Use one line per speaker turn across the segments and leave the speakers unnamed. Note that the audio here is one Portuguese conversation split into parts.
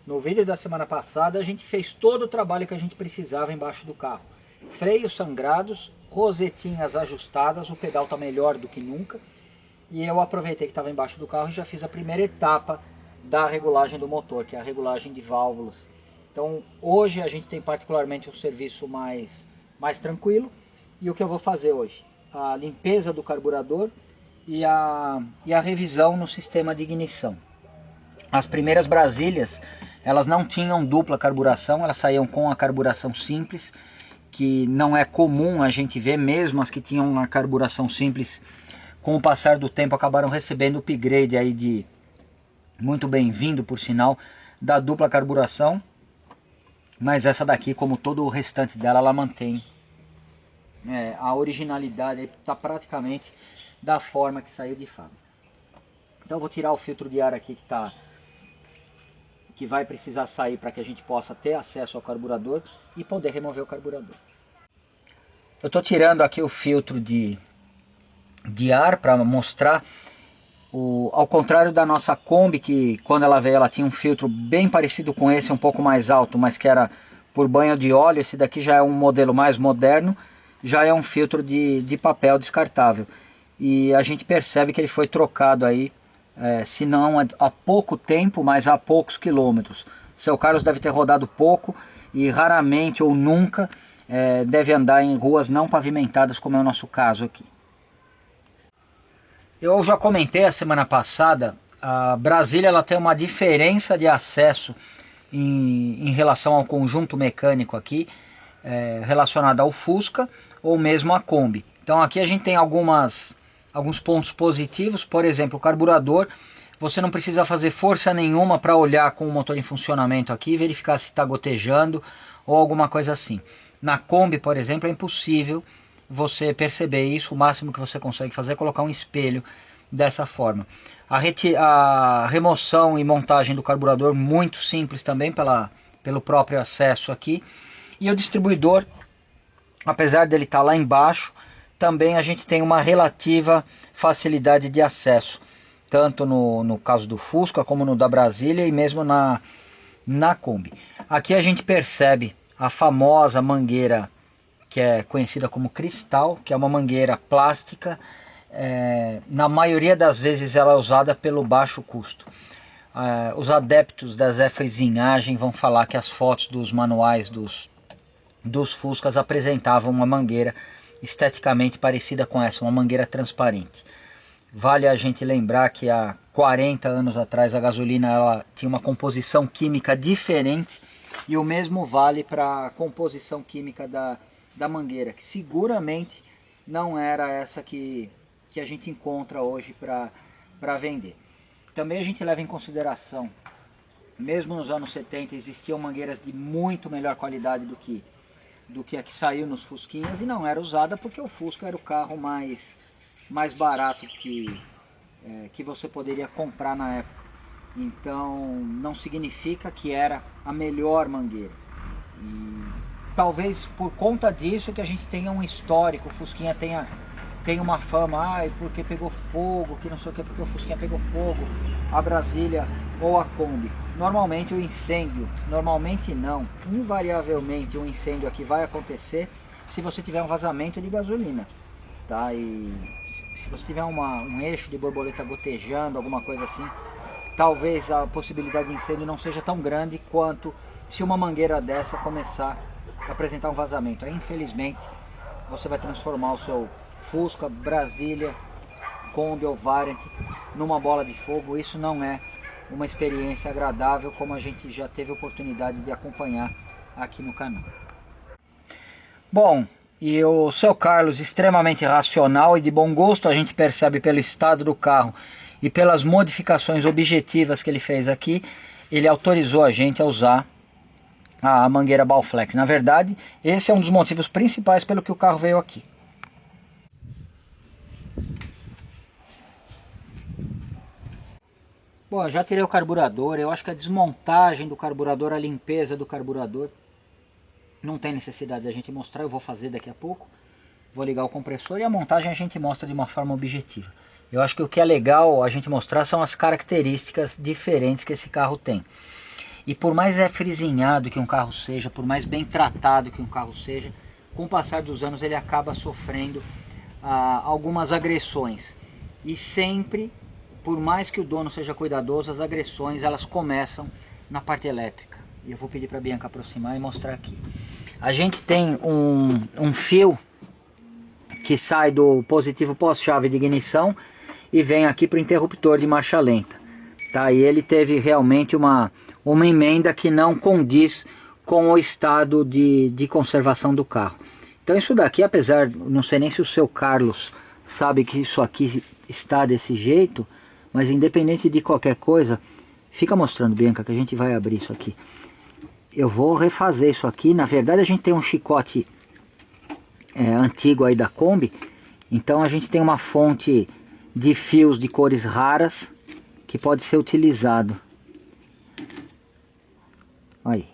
No vídeo da semana passada a gente fez todo o trabalho que a gente precisava embaixo do carro. Freios sangrados, rosetinhas ajustadas, o pedal está melhor do que nunca. E eu aproveitei que estava embaixo do carro e já fiz a primeira etapa da regulagem do motor, que é a regulagem de válvulas. Então hoje a gente tem particularmente um serviço mais tranquilo. E o que eu vou fazer hoje? A limpeza do carburador e a revisão no sistema de ignição. As primeiras Brasílias, elas não tinham dupla carburação, elas saíam com a carburação simples, que não é comum a gente ver, mesmo as que tinham uma carburação simples, com o passar do tempo acabaram recebendo o upgrade aí de, muito bem-vindo por sinal, da dupla carburação. Mas essa daqui, como todo o restante dela, ela mantém a originalidade, está praticamente da forma que saiu de fábrica. Então eu vou tirar o filtro de ar aqui que vai precisar sair para que a gente possa ter acesso ao carburador e poder remover o carburador. Eu estou tirando aqui o filtro de ar para mostrar, ao contrário da nossa Kombi, que quando ela veio ela tinha um filtro bem parecido com esse, um pouco mais alto, mas que era por banho de óleo. Esse daqui já é um modelo mais moderno, já é um filtro de papel descartável. E a gente percebe que ele foi trocado aí, se não há pouco tempo, mas há poucos quilômetros. Seu Carlos deve ter rodado pouco e raramente ou nunca deve andar em ruas não pavimentadas, como é o nosso caso aqui. Eu já comentei a semana passada, a Brasília ela tem uma diferença de acesso em relação ao conjunto mecânico aqui, relacionada ao Fusca ou mesmo à Kombi. Então aqui a gente tem alguns pontos positivos. Por exemplo, o carburador, você não precisa fazer força nenhuma para olhar com o motor em funcionamento aqui e verificar se está gotejando ou alguma coisa assim. Na Kombi, por exemplo, é impossível você perceber isso. O máximo que você consegue fazer é colocar um espelho dessa forma. A remoção e montagem do carburador muito simples também pelo próprio acesso aqui. E o distribuidor, apesar dele estar lá embaixo, também a gente tem uma relativa facilidade de acesso, tanto no caso do Fusca como no da Brasília e mesmo na Kombi. Aqui a gente percebe a famosa mangueira que é conhecida como cristal, que é uma mangueira plástica. Na maioria das vezes ela é usada pelo baixo custo. Os adeptos da Zé Frizinhagem vão falar que as fotos dos manuais dos Fuscas apresentavam uma mangueira esteticamente parecida com essa, uma mangueira transparente. Vale a gente lembrar que há 40 anos atrás a gasolina ela tinha uma composição química diferente, e o mesmo vale para a composição química da mangueira, que seguramente não era essa que a gente encontra hoje para vender. Também a gente leva em consideração, mesmo nos anos 70 existiam mangueiras de muito melhor qualidade do que a que saiu nos Fusquinhas, e não era usada porque o Fusca era o carro mais barato que você poderia comprar na época. Então não significa que era a melhor mangueira. E talvez por conta disso que a gente tenha um histórico, o Fusquinha tem uma fama, porque pegou fogo, que não sei o que, porque o Fusquinha pegou fogo, a Brasília ou a Kombi. Normalmente o incêndio, normalmente não, invariavelmente o incêndio aqui vai acontecer se você tiver um vazamento de gasolina, tá? E se você tiver um eixo de borboleta gotejando, alguma coisa assim, talvez a possibilidade de incêndio não seja tão grande quanto se uma mangueira dessa começar a apresentar um vazamento. Aí, infelizmente, você vai transformar o seu Fusca, Brasília, Kombi ou Variant numa bola de fogo. Isso não é uma experiência agradável, como a gente já teve oportunidade de acompanhar aqui no canal. Bom, e o seu Carlos, extremamente racional e de bom gosto, a gente percebe pelo estado do carro e pelas modificações objetivas que ele fez aqui, ele autorizou a gente a usar a mangueira Ballflex. Na verdade, esse é um dos motivos principais pelo que o carro veio aqui. Bom, eu já tirei o carburador. Eu acho que a desmontagem do carburador, a limpeza do carburador, não tem necessidade de a gente mostrar. Eu vou fazer daqui a pouco. Vou ligar o compressor e a montagem a gente mostra de uma forma objetiva. Eu acho que o que é legal a gente mostrar são as características diferentes que esse carro tem. E por mais frisinhado que um carro seja, por mais bem tratado que um carro seja, com o passar dos anos ele acaba sofrendo algumas agressões. E sempre, por mais que o dono seja cuidadoso, as agressões elas começam na parte elétrica. E eu vou pedir para a Bianca aproximar e mostrar aqui. A gente tem um fio que sai do positivo pós-chave de ignição e vem aqui para o interruptor de marcha lenta. Tá? E ele teve realmente uma emenda que não condiz com o estado de conservação do carro. Então isso daqui, apesar, não sei nem se o seu Carlos sabe que isso aqui está desse jeito, mas independente de qualquer coisa, fica mostrando, Bianca, que a gente vai abrir isso aqui. Eu vou refazer isso aqui. Na verdade a gente tem um chicote antigo aí da Kombi, então a gente tem uma fonte de fios de cores raras que pode ser utilizado. Aí.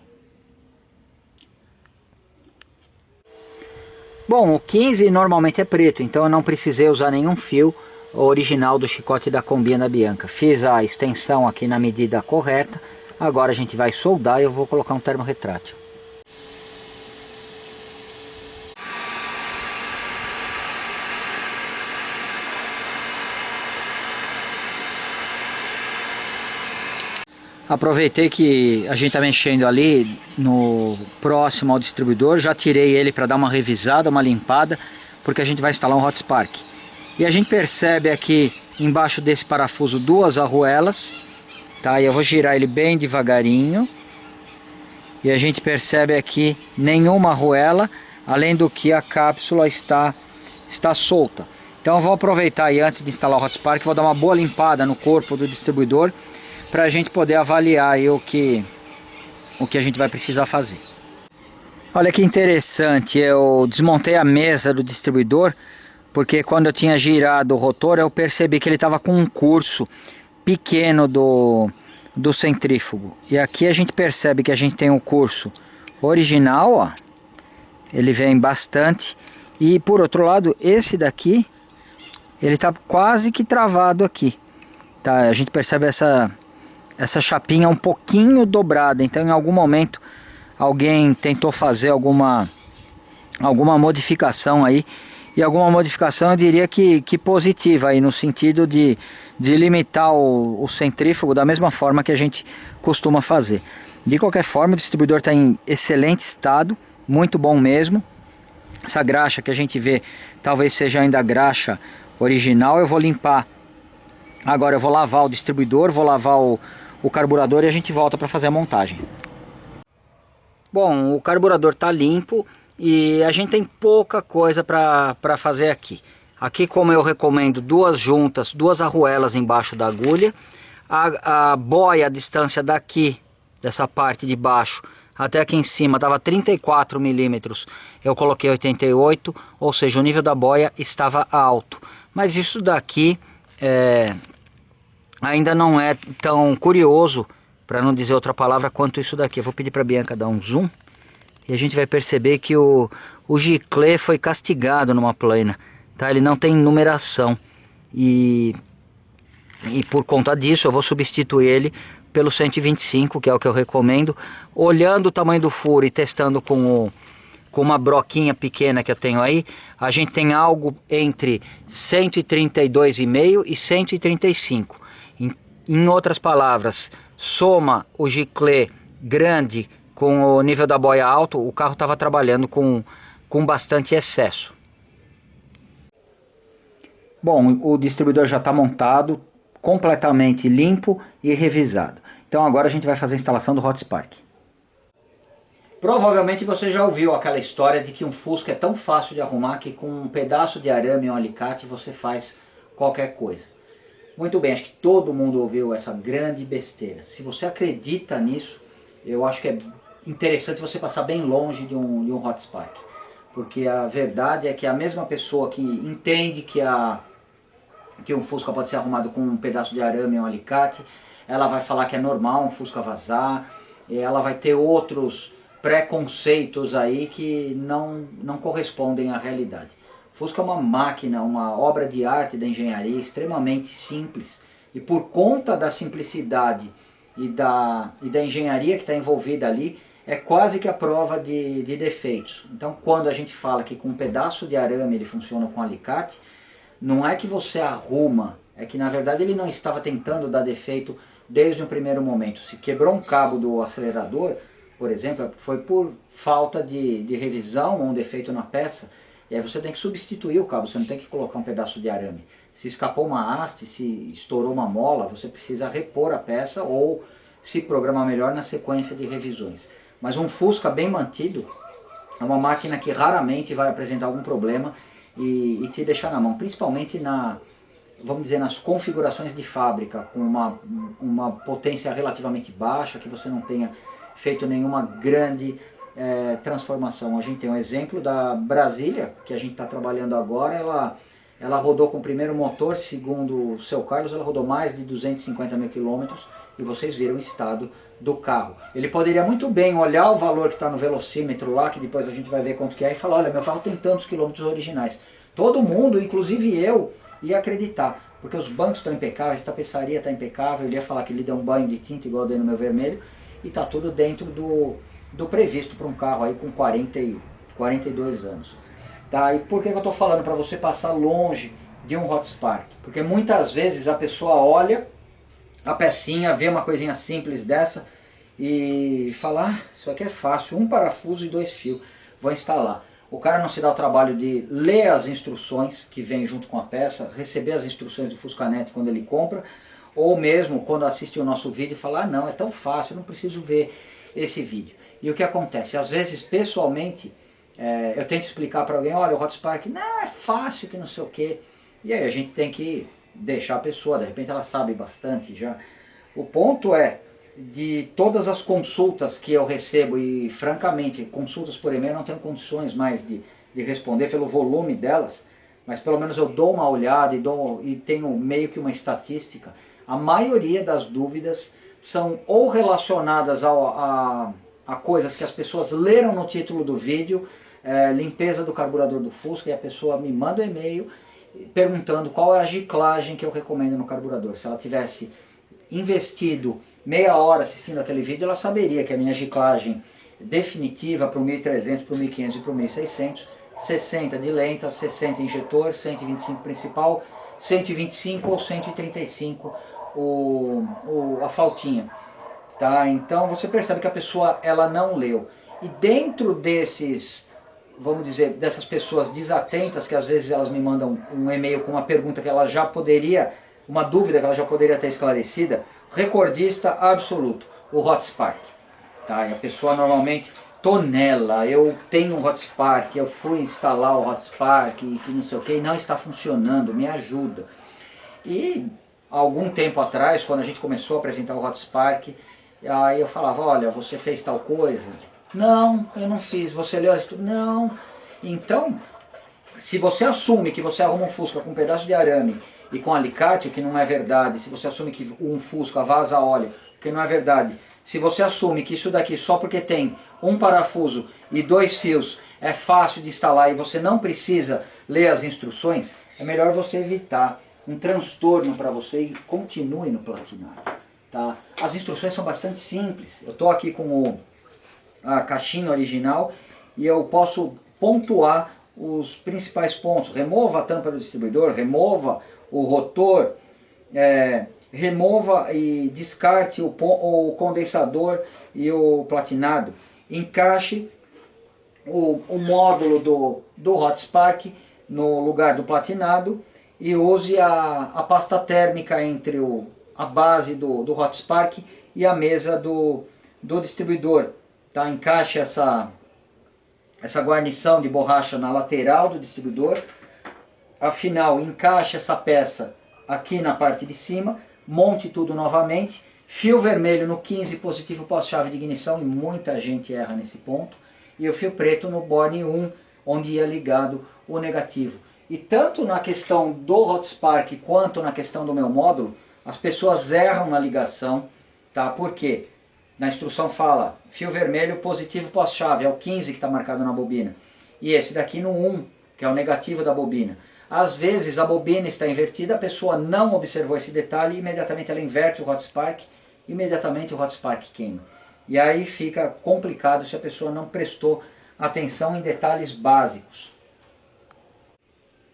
Bom, o 15 normalmente é preto, então eu não precisei usar nenhum fio original do chicote da Kombi da Bianca. Fiz a extensão aqui na medida correta. Agora a gente vai soldar e eu vou colocar um termo retrátil. Aproveitei que a gente está mexendo ali no próximo ao distribuidor, já tirei ele para dar uma revisada, uma limpada, porque a gente vai instalar um hot spark. E a gente percebe aqui embaixo desse parafuso duas arruelas, tá? E eu vou girar ele bem devagarinho. E a gente percebe aqui nenhuma arruela, além do que a cápsula está solta. Então eu vou aproveitar aí antes de instalar o hot spark, vou dar uma boa limpada no corpo do distribuidor, para a gente poder avaliar aí o que a gente vai precisar fazer. Olha que interessante, eu desmontei a mesa do distribuidor, porque quando eu tinha girado o rotor eu percebi que ele estava com um curso pequeno do centrífugo. E aqui a gente percebe que a gente tem um curso original, ó, ele vem bastante, e por outro lado esse daqui, ele está quase que travado aqui, tá? A gente percebe essa chapinha um pouquinho dobrada, então em algum momento alguém tentou fazer alguma modificação aí, e alguma modificação eu diria que positiva aí, no sentido de limitar o centrífugo da mesma forma que a gente costuma fazer. De qualquer forma, o distribuidor está em excelente estado, muito bom mesmo. Essa graxa que a gente vê talvez seja ainda a graxa original. Eu vou limpar agora, eu vou lavar o distribuidor, vou lavar o carburador e a gente volta para fazer a montagem. Bom, o carburador está limpo e a gente tem pouca coisa para fazer aqui. Aqui, como eu recomendo, duas juntas, duas arruelas embaixo da agulha. A boia, a distância daqui, dessa parte de baixo, até aqui em cima, estava 34 milímetros. Eu coloquei 88, ou seja, o nível da boia estava alto. Mas isso daqui ainda não é tão curioso, para não dizer outra palavra, quanto isso daqui. Eu vou pedir para a Bianca dar um zoom e a gente vai perceber que o giclê foi castigado numa plana, tá? Ele não tem numeração e por conta disso eu vou substituir ele pelo 125, que é o que eu recomendo. Olhando o tamanho do furo e testando com uma broquinha pequena que eu tenho aí, a gente tem algo entre 132,5 e 135. Em outras palavras, soma o giclê grande com o nível da boia alto, o carro estava trabalhando com bastante excesso. Bom, o distribuidor já está montado, completamente limpo e revisado. Então agora a gente vai fazer a instalação do hot spark. Provavelmente você já ouviu aquela história de que um Fusca é tão fácil de arrumar que com um pedaço de arame e um alicate você faz qualquer coisa. Muito bem, acho que todo mundo ouviu essa grande besteira. Se você acredita nisso, eu acho que é interessante você passar bem longe de um hot spark. Porque a verdade é que a mesma pessoa que entende que um Fusca pode ser arrumado com um pedaço de arame e um alicate, ela vai falar que é normal um Fusca vazar, ela vai ter outros preconceitos aí que não correspondem à realidade. Fusca é uma máquina, uma obra de arte da engenharia extremamente simples, e por conta da simplicidade e da engenharia que está envolvida ali, é quase que a prova de defeitos. Então, quando a gente fala que com um pedaço de arame ele funciona com alicate, não é que você arruma, é que na verdade ele não estava tentando dar defeito desde o primeiro momento. Se quebrou um cabo do acelerador, por exemplo, foi por falta de revisão ou um defeito na peça, e aí você tem que substituir o cabo, você não tem que colocar um pedaço de arame. Se escapou uma haste, se estourou uma mola, você precisa repor a peça ou se programar melhor na sequência de revisões. Mas um Fusca bem mantido é uma máquina que raramente vai apresentar algum problema e te deixar na mão, principalmente vamos dizer, nas configurações de fábrica, com uma potência relativamente baixa, que você não tenha feito nenhuma grande transformação. A gente tem um exemplo da Brasília, que a gente está trabalhando agora, ela rodou com o primeiro motor, segundo o seu Carlos, ela rodou mais de 250 mil quilômetros, e vocês viram o estado do carro. Ele poderia muito bem olhar o valor que está no velocímetro lá, que depois a gente vai ver quanto que é, e falar, olha, meu carro tem tantos quilômetros originais. Todo mundo, inclusive eu, ia acreditar, porque os bancos estão impecáveis, a tapeçaria está impecável, ele ia falar que ele deu um banho de tinta igual eu dei no meu vermelho, e está tudo dentro do previsto para um carro aí com 42 anos. Tá? E por que eu estou falando para você passar longe de um Hot Spark? Porque muitas vezes a pessoa olha a pecinha, vê uma coisinha simples dessa e fala, ah, isso aqui é fácil, um parafuso e 2 fios, vou instalar. O cara não se dá o trabalho de ler as instruções que vem junto com a peça, receber as instruções do Fuscanet quando ele compra, ou mesmo quando assiste o nosso vídeo e fala, ah não, é tão fácil, eu não preciso ver esse vídeo. E o que acontece? Às vezes, pessoalmente, eu tento explicar para alguém, olha, o Hot Spark não é fácil, que não sei o quê. E aí a gente tem que deixar a pessoa, de repente ela sabe bastante já. O ponto é, de todas as consultas que eu recebo, e francamente, consultas por e-mail não tenho condições mais de responder pelo volume delas, mas pelo menos eu dou uma olhada e tenho meio que uma estatística. A maioria das dúvidas são ou relacionadas a coisas que as pessoas leram no título do vídeo, limpeza do carburador do Fusca, e a pessoa me manda um e-mail perguntando qual é a giclagem que eu recomendo no carburador. Se ela tivesse investido meia hora assistindo aquele vídeo, ela saberia que a minha giclagem definitiva para o 1300, para o 1500 e para o 1600, 60 de lenta, 60 injetor, 125 principal, 125 ou 135 a flautinha. Tá? Então você percebe que a pessoa ela não leu. E dentro desses, vamos dizer, dessas pessoas desatentas, que às vezes elas me mandam um e-mail com uma pergunta que ela já poderia, uma dúvida que ela já poderia ter esclarecida, recordista absoluto, o Hot Spark. Tá? E a pessoa normalmente, tô nela, eu tenho um Hot Spark, eu fui instalar o Hot Spark, que não sei o que, e não está funcionando, me ajuda. E algum tempo atrás, quando a gente começou a apresentar o Hot Spark, aí eu falava, olha, você fez tal coisa? Não, eu não fiz. Você leu as instruções? Não. Então, se você assume que você arruma um Fusca com um pedaço de arame e com alicate, o que não é verdade, se você assume que um Fusca vaza óleo, o que não é verdade, se você assume que isso daqui só porque tem um parafuso e 2 fios é fácil de instalar e você não precisa ler as instruções, é melhor você evitar um transtorno para você e continue no platinário. Tá? As instruções são bastante simples. Eu estou aqui com a caixinha original e eu posso pontuar os principais pontos. Remova a tampa do distribuidor, remova o rotor, remova e descarte o condensador e o platinado. Encaixe o módulo do Hot Spark no lugar do platinado e use a pasta térmica entre a base do Hot Spark e a mesa do distribuidor. Tá? Encaixe essa guarnição de borracha na lateral do distribuidor. Afinal, encaixe essa peça aqui na parte de cima. Monte tudo novamente. Fio vermelho no 15, positivo pós-chave de ignição, e muita gente erra nesse ponto. E o fio preto no borne 1, onde ia ligado o negativo. E tanto na questão do Hot Spark quanto na questão do meu módulo, as pessoas erram na ligação. Tá? Por quê? Na instrução fala, fio vermelho positivo pós-chave, é o 15 que está marcado na bobina. E esse daqui no 1, que é o negativo da bobina. Às vezes a bobina está invertida, a pessoa não observou esse detalhe e imediatamente ela inverte o Hot Spark imediatamente o Hot Spark queima. E aí fica complicado se a pessoa não prestou atenção em detalhes básicos.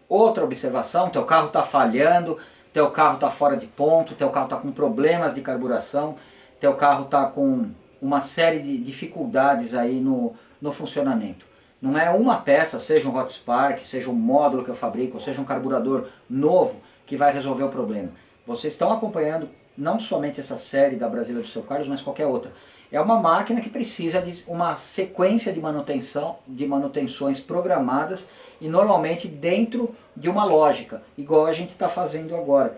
Outra observação, teu carro está falhando, teu carro está fora de ponto, teu carro está com problemas de carburação, teu carro está com uma série de dificuldades aí no funcionamento. Não é uma peça, seja um Hot Spark, seja um módulo que eu fabrico, ou seja um carburador novo, que vai resolver o problema. Vocês estão acompanhando não somente essa série da Brasília do Seu Carlos, mas qualquer outra. É uma máquina que precisa de uma sequência de manutenções programadas e normalmente dentro de uma lógica, igual a gente está fazendo agora.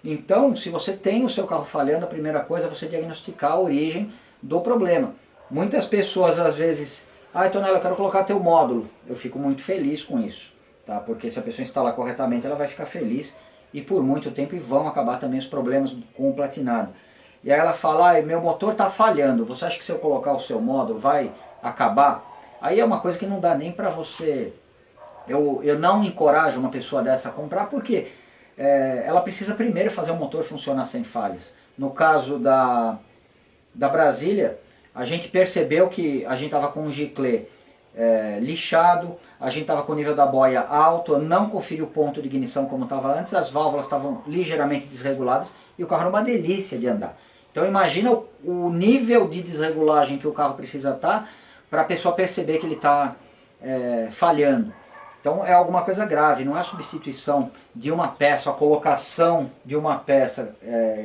Então, se você tem o seu carro falhando, a primeira coisa é você diagnosticar a origem do problema. Muitas pessoas às vezes, Tonela, eu quero colocar teu módulo. Eu fico muito feliz com isso, tá? Porque se a pessoa instalar corretamente, ela vai ficar feliz e por muito tempo, e vão acabar também os problemas com o platinado. E aí ela fala, meu motor está falhando, você acha que se eu colocar o seu módulo vai acabar? Aí é uma coisa que não dá nem para você... Eu não encorajo uma pessoa dessa a comprar, porque ela precisa primeiro fazer o motor funcionar sem falhas. No caso da Brasília, a gente percebeu que a gente estava com um giclê lixado, a gente estava com o nível da boia alto, eu não conferi o ponto de ignição como estava antes, as válvulas estavam ligeiramente desreguladas e o carro era uma delícia de andar. Então imagina o nível de desregulagem que o carro precisa estar para a pessoa perceber que ele está falhando. Então é alguma coisa grave, não é a substituição de uma peça, a colocação de uma peça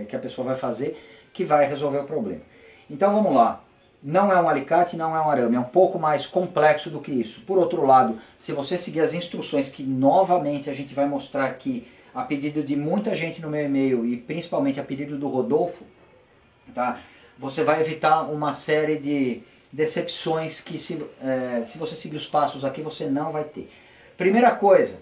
que a pessoa vai fazer que vai resolver o problema. Então vamos lá. Não é um alicate, não é um arame, é um pouco mais complexo do que isso. Por outro lado, se você seguir as instruções que novamente a gente vai mostrar aqui, a pedido de muita gente no meu e-mail e principalmente a pedido do Rodolfo, tá? Você vai evitar uma série de decepções que se você seguir os passos aqui você não vai ter. Primeira coisa,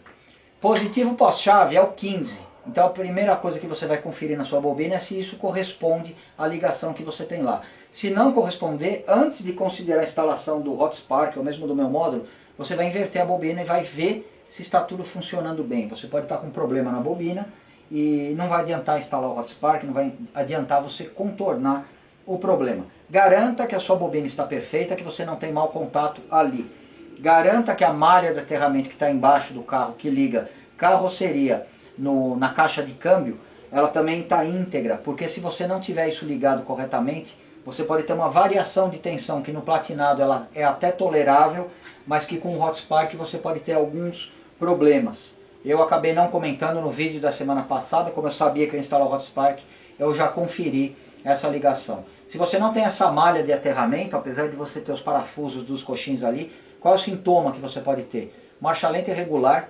positivo pós-chave é o 15. Então a primeira coisa que você vai conferir na sua bobina é se isso corresponde à ligação que você tem lá. Se não corresponder, antes de considerar a instalação do Hot Spark ou mesmo do meu módulo, você vai inverter a bobina e vai ver se está tudo funcionando bem. Você pode estar com um problema na bobina e não vai adiantar instalar o Hot Spark, não vai adiantar você contornar o problema. Garanta que a sua bobina está perfeita, que você não tem mau contato ali. Garanta que a malha de aterramento que está embaixo do carro, que liga carroceria na caixa de câmbio, ela também está íntegra, porque se você não tiver isso ligado corretamente, você pode ter uma variação de tensão que no platinado ela é até tolerável, mas que com o Hot Spark você pode ter alguns problemas. Eu acabei não comentando no vídeo da semana passada, como eu sabia que eu ia instalar o Hot Spark, eu já conferi essa ligação. Se você não tem essa malha de aterramento, apesar de você ter os parafusos dos coxins ali, qual é o sintoma que você pode ter? Marcha lenta irregular,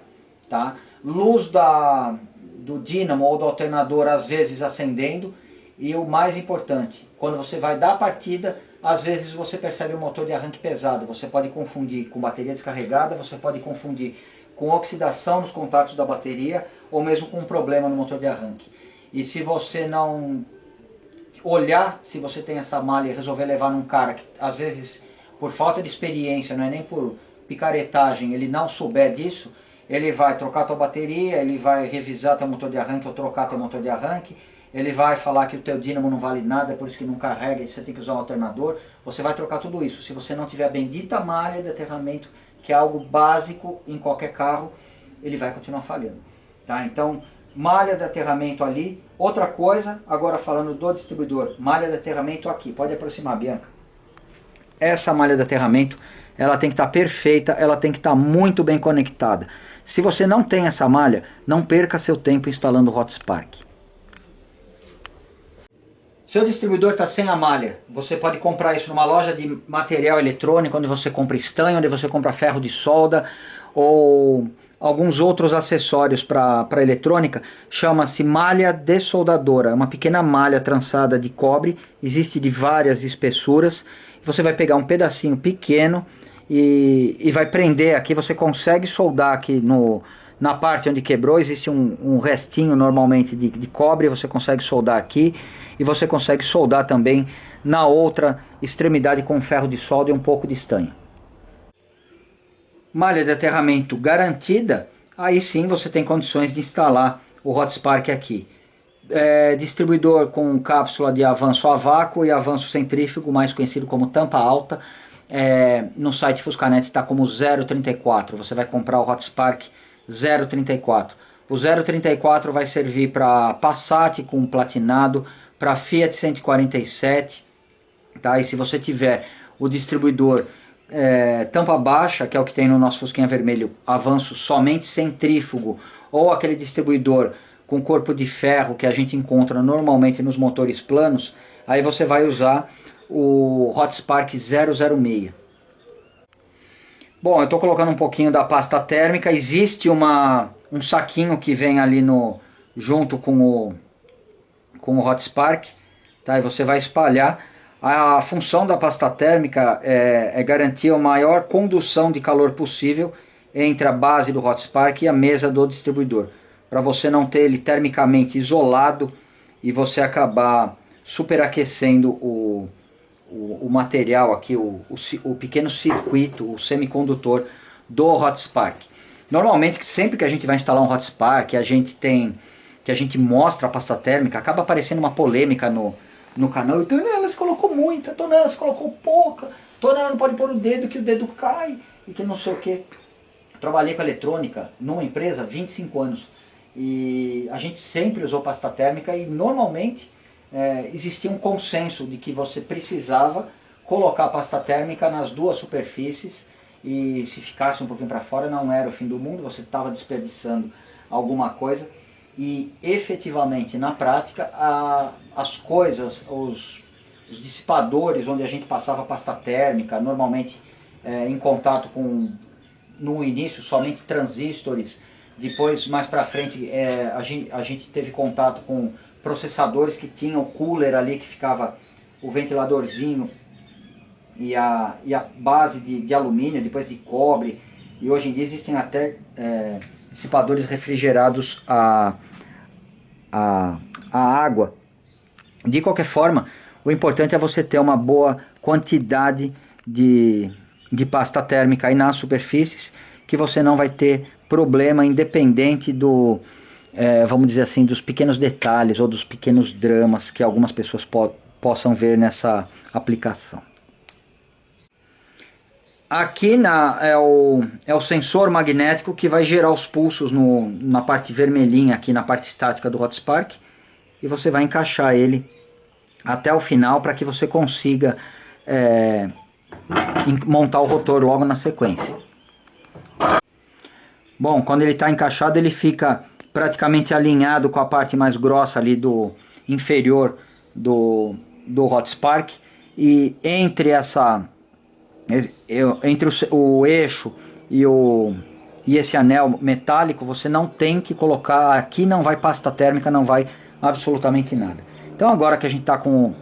tá? Luz do dínamo ou do alternador às vezes acendendo, e o mais importante, quando você vai dar a partida, às vezes você percebe um motor de arranque pesado. Você pode confundir com bateria descarregada, você pode confundir com oxidação nos contatos da bateria ou mesmo com um problema no motor de arranque. E se você não olhar se você tem essa malha e resolver levar num cara que às vezes por falta de experiência, não é nem por picaretagem, ele não souber disso, ele vai trocar a tua bateria, ele vai revisar teu motor de arranque ou trocar teu motor de arranque, ele vai falar que o teu dínamo não vale nada, por isso que não carrega e você tem que usar um alternador. Você vai trocar tudo isso. Se você não tiver a bendita malha de aterramento, que é algo básico em qualquer carro, ele vai continuar falhando. Tá? Então, malha de aterramento ali. Outra coisa, agora falando do distribuidor, malha de aterramento aqui. Pode aproximar, Bianca. Essa malha de aterramento, ela tem que estar perfeita, ela tem que estar muito bem conectada. Se você não tem essa malha, não perca seu tempo instalando o Hot Spark. Seu distribuidor está sem a malha, você pode comprar isso numa loja de material eletrônico, onde você compra estanho, onde você compra ferro de solda ou alguns outros acessórios para eletrônica. Chama-se malha dessoldadora, é uma pequena malha trançada de cobre, existe de várias espessuras. Você vai pegar um pedacinho pequeno e vai prender aqui, você consegue soldar aqui na parte onde quebrou, existe um restinho normalmente de cobre, você consegue soldar aqui. E você consegue soldar também na outra extremidade com ferro de solda e um pouco de estanho. Malha de aterramento garantida, aí sim você tem condições de instalar o Hot Spark aqui. Distribuidor com cápsula de avanço a vácuo e avanço centrífugo, mais conhecido como tampa alta. No site Fuscanet está como 034. Você vai comprar o Hotspark 034. O 034 vai servir para Passat com platinado, para Fiat 147, tá? E se você tiver o distribuidor tampa baixa, que é o que tem no nosso Fusquinha vermelho, avanço somente centrífugo, ou aquele distribuidor com corpo de ferro que a gente encontra normalmente nos motores planos, aí você vai usar o Hotspark 006. Bom, eu estou colocando um pouquinho da pasta térmica. Existe um saquinho que vem ali junto com o Hotspark, tá? E você vai espalhar. A função da pasta térmica é garantir a maior condução de calor possível entre a base do Hotspark e a mesa do distribuidor, para você não ter ele termicamente isolado e você acabar superaquecendo o material aqui, o pequeno circuito, o semicondutor do Hotspark. Normalmente, sempre que a gente vai instalar um Hotspark, que a gente mostra a pasta térmica, acaba aparecendo uma polêmica no canal. E Tonela, você colocou muita, Tonela, você colocou pouca, Tonela não pode pôr o dedo que o dedo cai e que não sei o que. Trabalhei com eletrônica numa empresa há 25 anos e a gente sempre usou pasta térmica e normalmente existia um consenso de que você precisava colocar a pasta térmica nas duas superfícies e se ficasse um pouquinho para fora não era o fim do mundo, você estava desperdiçando alguma coisa. E efetivamente na prática as coisas, os dissipadores onde a gente passava pasta térmica, normalmente em contato com, no início somente transistores, depois mais para frente a gente teve contato com processadores que tinham o cooler ali que ficava o ventiladorzinho e a base de alumínio, depois de cobre, e hoje em dia existem até dissipadores refrigerados a água. De qualquer forma, o importante é você ter uma boa quantidade de pasta térmica aí nas superfícies, que você não vai ter problema independente vamos dizer assim, dos pequenos detalhes ou dos pequenos dramas que algumas pessoas possam ver nessa aplicação. Aqui é o sensor magnético que vai gerar os pulsos na parte vermelhinha, aqui na parte estática do Hotspark, e você vai encaixar ele até o final para que você consiga montar o rotor logo na sequência. Bom, quando ele está encaixado ele fica praticamente alinhado com a parte mais grossa ali do inferior do Hotspark, e entre o eixo e esse anel metálico você não tem que colocar, aqui não vai pasta térmica, não vai absolutamente nada. Então agora que a gente está com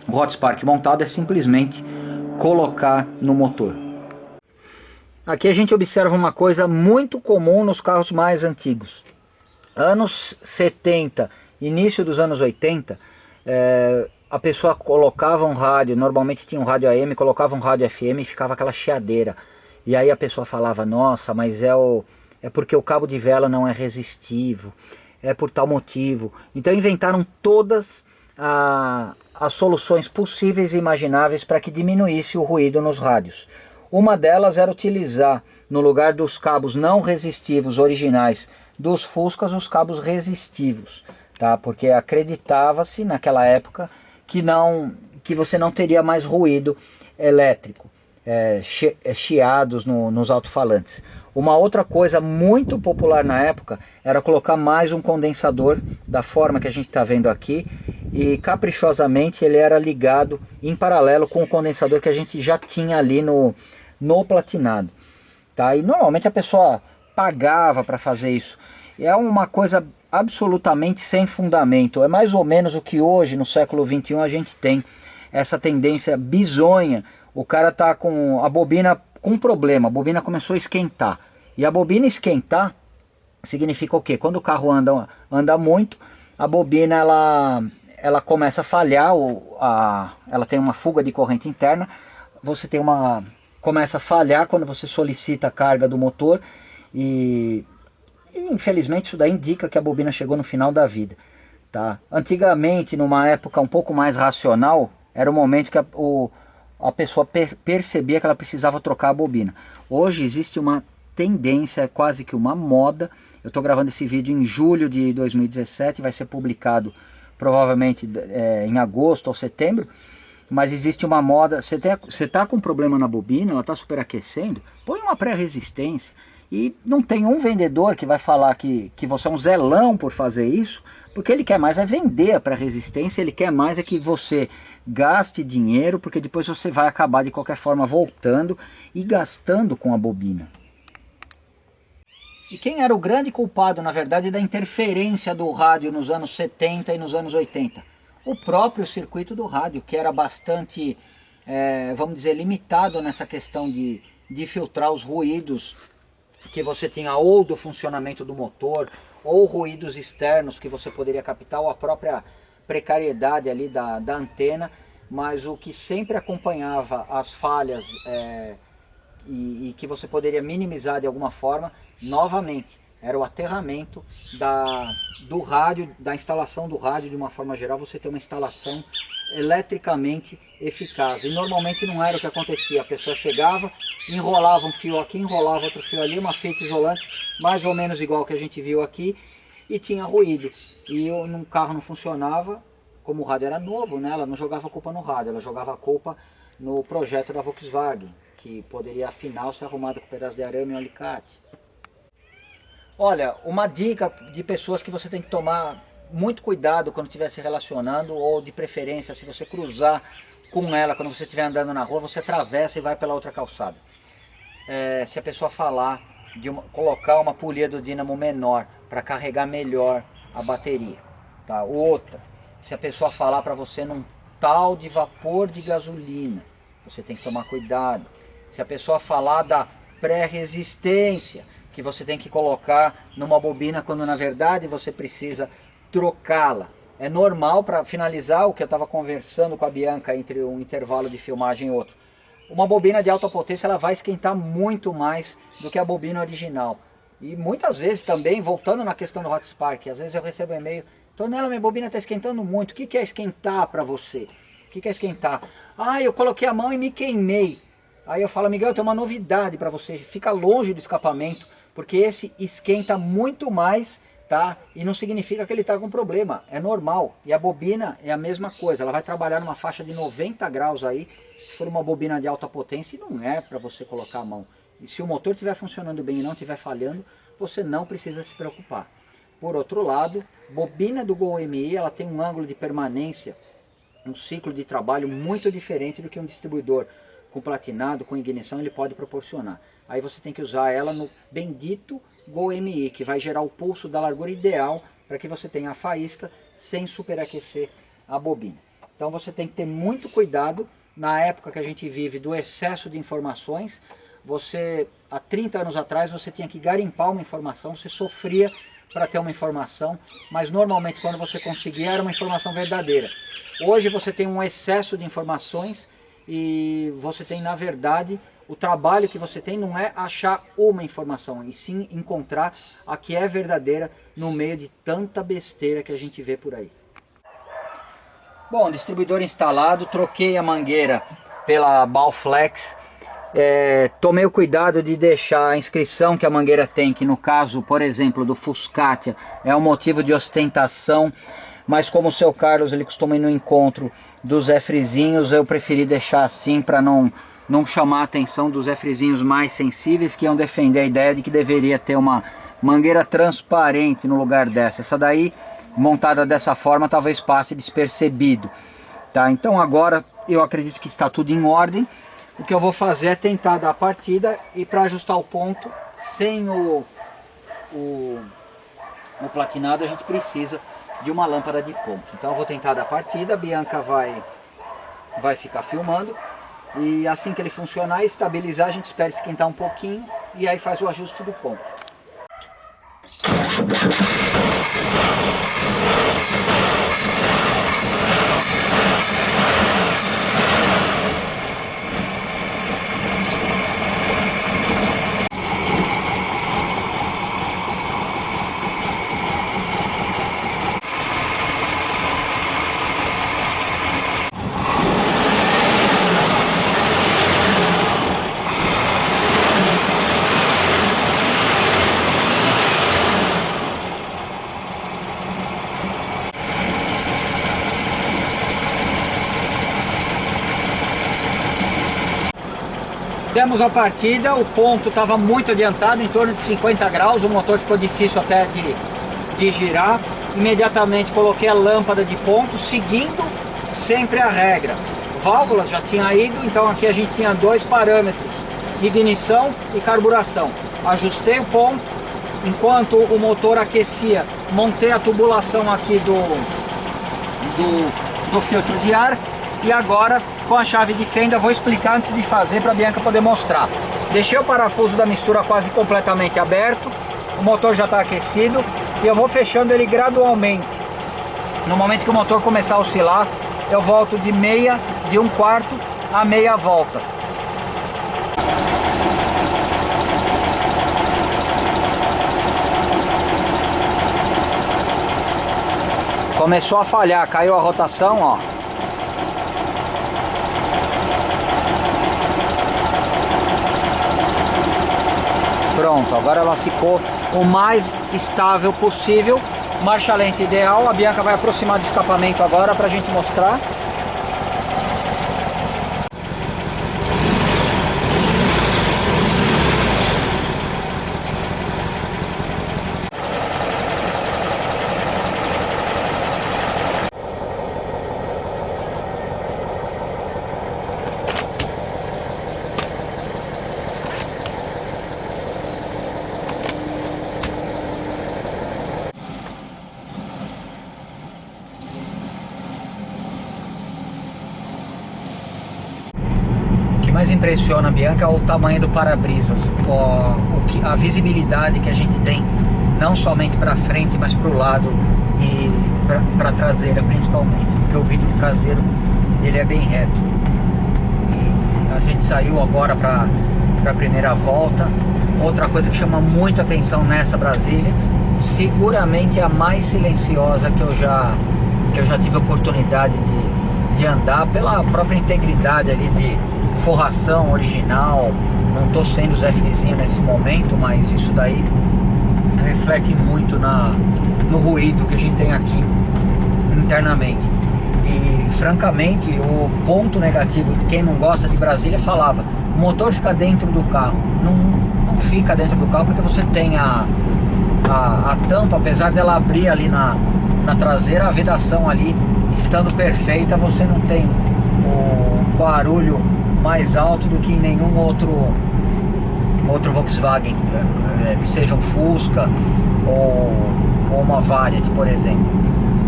o Hotspark montado, é simplesmente colocar no motor. Aqui a gente observa uma coisa muito comum nos carros mais antigos. Anos 70, início dos anos 80, a pessoa colocava um rádio, normalmente tinha um rádio AM, colocava um rádio FM e ficava aquela chiadeira. E aí a pessoa falava, nossa, mas é porque o cabo de vela não é resistivo, é por tal motivo. Então inventaram todas as soluções possíveis e imagináveis para que diminuísse o ruído nos rádios. Uma delas era utilizar, no lugar dos cabos não resistivos originais dos Fuscas, os cabos resistivos, tá? Porque acreditava-se naquela época que você não teria mais ruído elétrico, chiados nos alto-falantes. Uma outra coisa muito popular na época era colocar mais um condensador da forma que a gente está vendo aqui, e caprichosamente ele era ligado em paralelo com o condensador que a gente já tinha ali no platinado, tá? E normalmente a pessoa pagava para fazer isso. É uma coisa absolutamente sem fundamento. É mais ou menos o que hoje, no século XXI, a gente tem essa tendência bizonha. O cara tá com a bobina com problema, a bobina começou a esquentar. E a bobina esquentar significa o quê? Quando o carro anda muito, a bobina ela começa a falhar, ela tem uma fuga de corrente interna, começa a falhar quando você solicita a carga do motor e infelizmente isso daí indica que a bobina chegou no final da vida. tá? Antigamente, numa época um pouco mais racional, era o momento que a pessoa percebia que ela precisava trocar a bobina. Hoje existe uma tendência, quase que uma moda. Eu estou gravando esse vídeo em julho de 2017, vai ser publicado provavelmente em agosto ou setembro. Mas existe uma moda, você está com problema na bobina, ela está superaquecendo, põe uma pré-resistência. E não tem um vendedor que vai falar que você é um zelão por fazer isso, porque ele quer mais é vender a pré-resistência, ele quer mais é que você gaste dinheiro, porque depois você vai acabar de qualquer forma voltando e gastando com a bobina. E quem era o grande culpado, na verdade, da interferência do rádio nos anos 70 e nos anos 80? O próprio circuito do rádio, que era bastante, vamos dizer, limitado nessa questão de filtrar os ruídos que você tinha ou do funcionamento do motor, ou ruídos externos que você poderia captar, ou a própria precariedade ali da antena, mas o que sempre acompanhava as falhas e que você poderia minimizar de alguma forma, novamente, era o aterramento do rádio, da instalação do rádio de uma forma geral, você ter uma instalação eletricamente eficaz. E normalmente não era o que acontecia, a pessoa chegava, enrolava um fio aqui, enrolava outro fio ali, uma fita isolante, mais ou menos igual que a gente viu aqui, e tinha ruído. E um carro não funcionava, como o rádio era novo, né, ela não jogava a culpa no rádio, ela jogava a culpa no projeto da Volkswagen, que poderia afinal ser arrumado com um pedaço de arame e um alicate. Olha, uma dica de pessoas que você tem que tomar muito cuidado quando estiver se relacionando, ou de preferência, se você cruzar com ela, quando você estiver andando na rua, você atravessa e vai pela outra calçada. Se a pessoa falar de colocar uma polia do dínamo menor para carregar melhor a bateria, tá? Outra, se a pessoa falar para você num tal de vapor de gasolina, você tem que tomar cuidado. Se a pessoa falar da pré-resistência, que você tem que colocar numa bobina quando na verdade você precisa trocá-la. É normal, para finalizar o que eu estava conversando com a Bianca entre um intervalo de filmagem e outro. Uma bobina de alta potência ela vai esquentar muito mais do que a bobina original. E muitas vezes também, voltando na questão do Hot Spark, às vezes eu recebo um e-mail, Tonela, minha bobina está esquentando muito, o que é esquentar para você? O que é esquentar? Ah, eu coloquei a mão e me queimei. Aí eu falo, Miguel, eu tenho uma novidade para você, fica longe do escapamento, porque esse esquenta muito mais, tá? E não significa que ele está com problema, é normal. E a bobina é a mesma coisa, ela vai trabalhar numa faixa de 90 graus aí, se for uma bobina de alta potência, e não é para você colocar a mão. E se o motor estiver funcionando bem e não estiver falhando, você não precisa se preocupar. Por outro lado, bobina do Gol MI, ela tem um ângulo de permanência, um ciclo de trabalho muito diferente do que um distribuidor com platinado, com ignição, ele pode proporcionar. Aí você tem que usar ela no bendito Gol MI, que vai gerar o pulso da largura ideal para que você tenha a faísca sem superaquecer a bobina. Então você tem que ter muito cuidado na época que a gente vive do excesso de informações. Há 30 anos atrás, você tinha que garimpar uma informação, você sofria para ter uma informação, mas normalmente quando você conseguia era uma informação verdadeira. Hoje você tem um excesso de informações e você tem, na verdade, o trabalho que você tem não é achar uma informação, e sim encontrar a que é verdadeira no meio de tanta besteira que a gente vê por aí. Bom, distribuidor instalado, troquei a mangueira pela Balflex. Tomei o cuidado de deixar a inscrição que a mangueira tem, que no caso, por exemplo, do Fuscatia, é um motivo de ostentação, mas como o seu Carlos ele costuma ir no encontro dos Zé Frizinhos, eu preferi deixar assim para não chamar a atenção dos Zé Frizinhos mais sensíveis, que iam defender a ideia de que deveria ter uma mangueira transparente no lugar dessa. Essa daí, montada dessa forma, talvez passe despercebido. Tá? Então agora eu acredito que está tudo em ordem. O que eu vou fazer é tentar dar a partida, e para ajustar o ponto, sem o platinado, a gente precisa de uma lâmpada de ponto. Então eu vou tentar dar a partida, a Bianca vai ficar filmando, e assim que ele funcionar e estabilizar, a gente espera esquentar um pouquinho, e aí faz o ajuste do ponto. Demos a partida, o ponto estava muito adiantado, em torno de 50 graus, o motor ficou difícil até de girar. Imediatamente coloquei a lâmpada de ponto, seguindo sempre a regra. Válvulas já tinha ido, então aqui a gente tinha dois parâmetros, ignição e carburação. Ajustei o ponto, enquanto o motor aquecia, montei a tubulação aqui do filtro de ar, e agora com a chave de fenda vou explicar antes de fazer para a Bianca poder mostrar. Deixei o parafuso da mistura quase completamente aberto, o motor já está aquecido e eu vou fechando ele gradualmente. No momento que o motor começar a oscilar, eu volto de meia, de 1/4 a meia volta. Começou a falhar, caiu a rotação, ó. Pronto, agora ela ficou o mais estável possível. Marcha lenta ideal. A Bianca vai aproximar do escapamento agora pra gente mostrar. O que mais impressiona a Bianca é o tamanho do para-brisas, a visibilidade que a gente tem, não somente para frente, mas para o lado e para a traseira principalmente, porque o vidro traseiro ele é bem reto. E a gente saiu agora para a primeira volta. Outra coisa que chama muito atenção nessa Brasília, seguramente a mais silenciosa que eu já tive a oportunidade de andar, pela própria integridade ali de forração original. Não estou sendo Zé Frizinho nesse momento, mas isso daí reflete muito no ruído que a gente tem aqui internamente. E francamente, o ponto negativo de quem não gosta de Brasília falava: o motor fica dentro do carro. Não fica dentro do carro, porque você tem a tampa, apesar dela abrir ali na traseira, a vedação ali estando perfeita, você não tem o barulho mais alto do que em nenhum outro Volkswagen, que seja um Fusca ou uma Variant, por exemplo.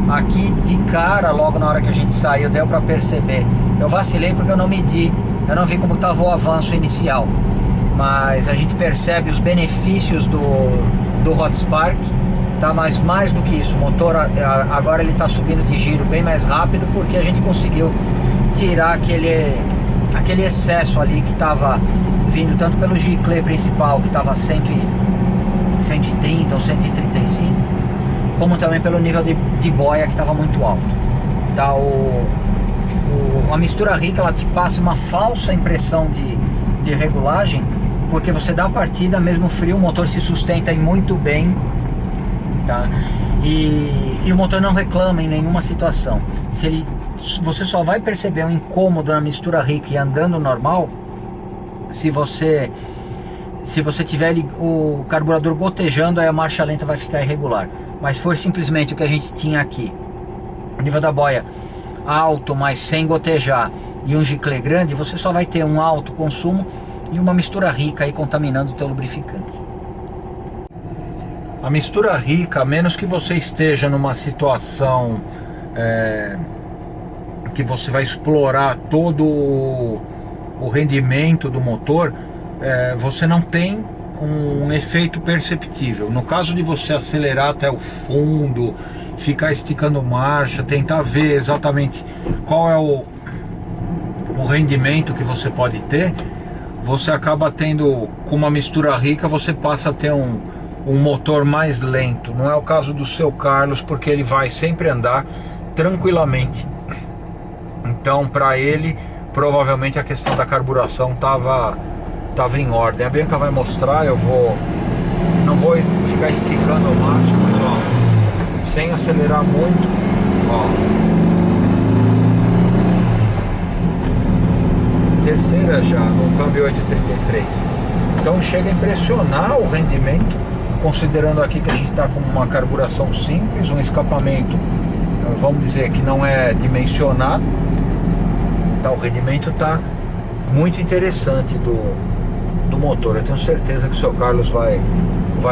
Aqui de cara, logo na hora que a gente saiu, deu para perceber. Eu vacilei porque eu não medi, eu não vi como estava o avanço inicial, mas a gente percebe os benefícios do Hot Spark, tá? Mas mais do que isso, o motor agora ele está subindo de giro bem mais rápido, porque a gente conseguiu tirar aquele excesso ali que estava vindo tanto pelo giclê principal, que estava 130 ou 135, como também pelo nível de boia, que estava muito alto. Tá? A mistura rica, ela te passa uma falsa impressão de regulagem, porque você dá a partida, mesmo frio, o motor se sustenta muito bem, tá? E o motor não reclama em nenhuma situação. Você só vai perceber um incômodo na mistura rica e andando normal se você tiver o carburador gotejando, aí a marcha lenta vai ficar irregular. Mas for simplesmente o que a gente tinha aqui, o nível da boia alto, mas sem gotejar, e um giclê grande, você só vai ter um alto consumo e uma mistura rica aí contaminando o teu lubrificante. A mistura rica, a menos que você esteja numa situação que você vai explorar todo o rendimento do motor, você não tem um efeito perceptível. No caso de você acelerar até o fundo, ficar esticando marcha, tentar ver exatamente qual é o rendimento que você pode ter, você acaba tendo, com uma mistura rica, você passa a ter um motor mais lento. Não é o caso do seu Carlos, porque ele vai sempre andar tranquilamente. Então, para ele, provavelmente a questão da carburação estava em ordem. A Bianca vai mostrar, não vou ficar esticando a marcha, mas ó, sem acelerar muito, ó,
terceira já, no câmbio 833. Então chega a impressionar o rendimento, considerando aqui que a gente está com uma carburação simples, um escapamento, vamos dizer, que não é dimensionado. Tá, o rendimento está muito interessante do motor. Eu tenho certeza que o seu Carlos vai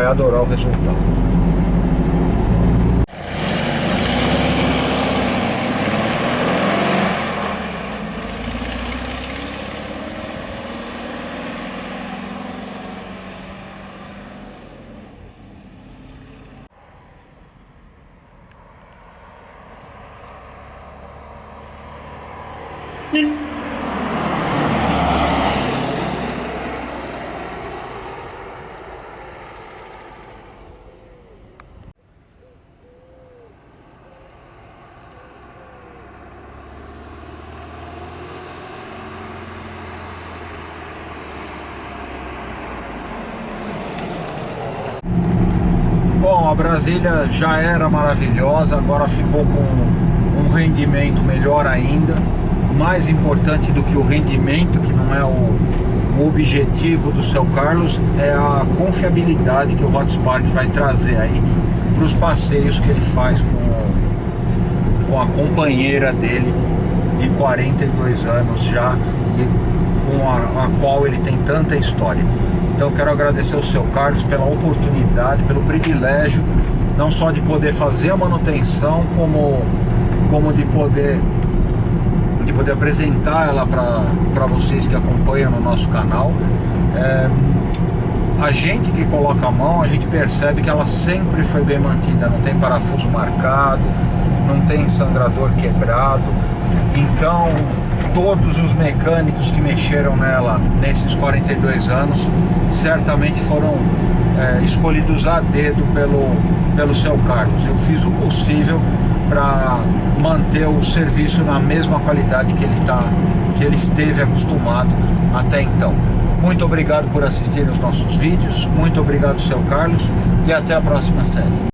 adorar o resultado. Bom, a Brasília já era maravilhosa, agora ficou com um rendimento melhor ainda. Mais importante do que o rendimento, que não é o objetivo do seu Carlos, é a confiabilidade que o Hotspark vai trazer aí para os passeios que ele faz com a companheira dele de 42 anos já, e com a qual ele tem tanta história. Então quero agradecer ao seu Carlos pela oportunidade, pelo privilégio, não só de poder fazer a manutenção, como de poder apresentar ela para vocês que acompanham no nosso canal. A gente que coloca a mão, a gente percebe que ela sempre foi bem mantida, não tem parafuso marcado, não tem sangrador quebrado. Então todos os mecânicos que mexeram nela nesses 42 anos certamente foram escolhidos a dedo pelo seu Carlos. Eu fiz o possível para manter o serviço na mesma qualidade que ele esteve acostumado até então. Muito obrigado por assistir aos nossos vídeos, muito obrigado, seu Carlos, e até a próxima série.